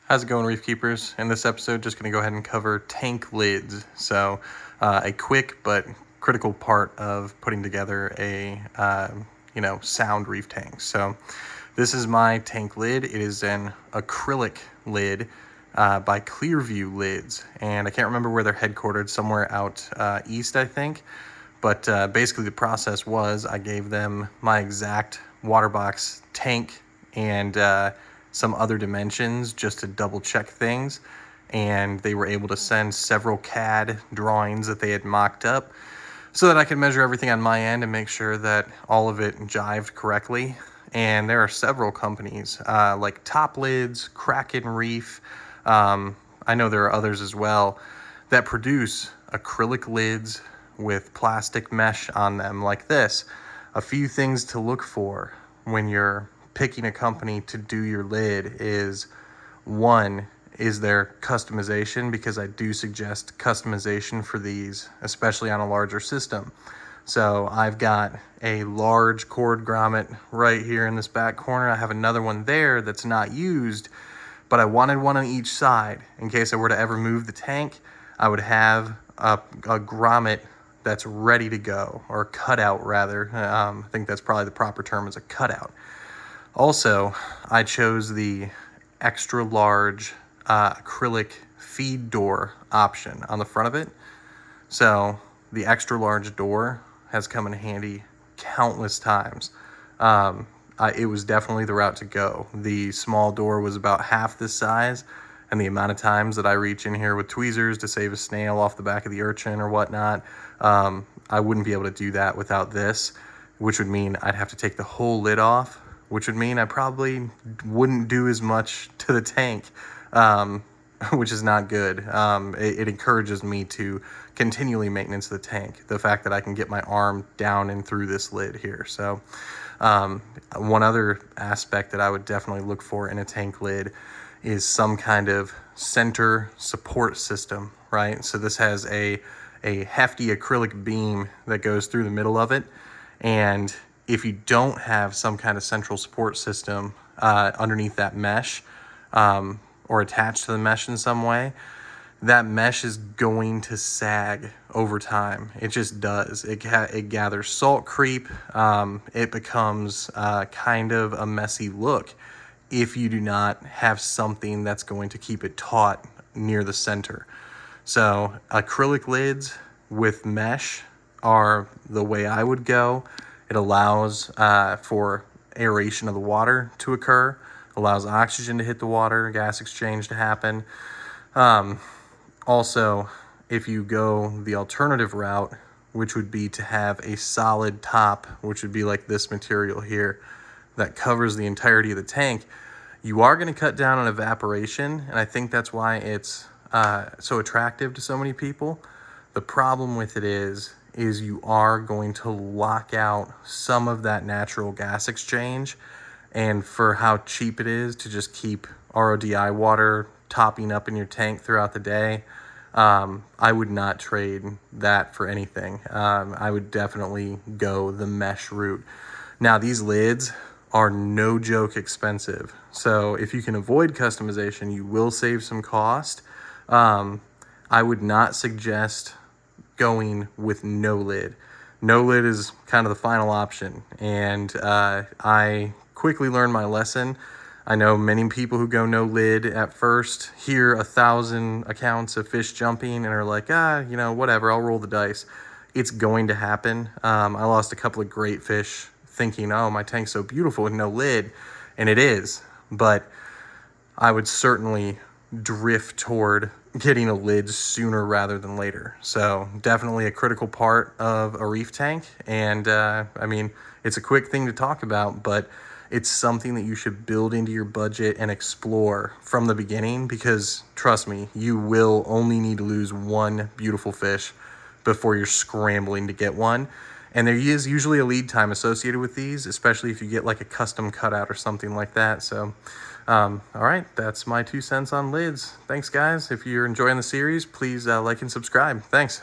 How's it going, Reef Keepers? In this episode, just going to go ahead and cover tank lids. So a quick but critical part of putting together a sound reef tank. So this is my tank lid. It is an acrylic lid by Clearview Lids, and I can't remember where they're headquartered, somewhere out east, I think. But basically the process was I gave them my exact water box tank and some other dimensions just to double check things, and they were able to send several CAD drawings that they had mocked up so that I could measure everything on my end and make sure that all of it jived correctly. And there are several companies like Top Lids, Kraken Reef, I know there are others as well that produce acrylic lids with plastic mesh on them like this. A few things to look for when you're picking a company to do your lid is, one, is there customization? Because I do suggest customization for these, especially on a larger system. So I've got a large cord grommet right here in this back corner. I have another one there that's not used, but I wanted one on each side. In case I were to ever move the tank, I would have a grommet that's ready to go, or cutout rather. I think that's probably the proper term, is a cutout. Also, I chose the extra large acrylic feed door option on the front of it. So the extra large door has come in handy countless times. It was definitely the route to go. The small door was about half this size, and the amount of times that I reach in here with tweezers to save a snail off the back of the urchin or whatnot, I wouldn't be able to do that without this, which would mean I'd have to take the whole lid off, which would mean I probably wouldn't do as much to the tank, which is not good. It encourages me to continually maintenance the tank, the fact that I can get my arm down and through this lid here. So one other aspect that I would definitely look for in a tank lid is some kind of center support system, right? So this has a hefty acrylic beam that goes through the middle of it, and if you don't have some kind of central support system underneath that mesh, or attached to the mesh in some way, that mesh is going to sag over time. It just does. It gathers salt creep. It becomes kind of a messy look if you do not have something that's going to keep it taut near the center. So acrylic lids with mesh are the way I would go. It allows for aeration of the water to occur, allows oxygen to hit the water, gas exchange to happen. Also, if you go the alternative route, which would be to have a solid top, which would be like this material here, that covers the entirety of the tank, you are going to cut down on evaporation, and I think that's why it's so attractive to so many people. The problem with it is you are going to lock out some of that natural gas exchange, and for how cheap it is to just keep RODI water topping up in your tank throughout the day, I would not trade that for anything. I would definitely go the mesh route. Now, these lids are no joke expensive, so if you can avoid customization, you will save some cost. I would not suggest going with no lid. No lid is kind of the final option, and I quickly learned my lesson. I know many people who go no lid at first hear 1,000 accounts of fish jumping and are like, whatever, I'll roll the dice. It's going to happen. I lost a couple of great fish thinking, oh, my tank's so beautiful with no lid, and it is, but I would certainly drift toward getting a lid sooner rather than later. So definitely a critical part of a reef tank, and it's a quick thing to talk about, but it's something that you should build into your budget and explore from the beginning, because trust me, you will only need to lose one beautiful fish before you're scrambling to get one. And there is usually a lead time associated with these, especially if you get like a custom cutout or something like that. So, all right, that's my 2 cents on lids. Thanks, guys. If you're enjoying the series, please like and subscribe. Thanks.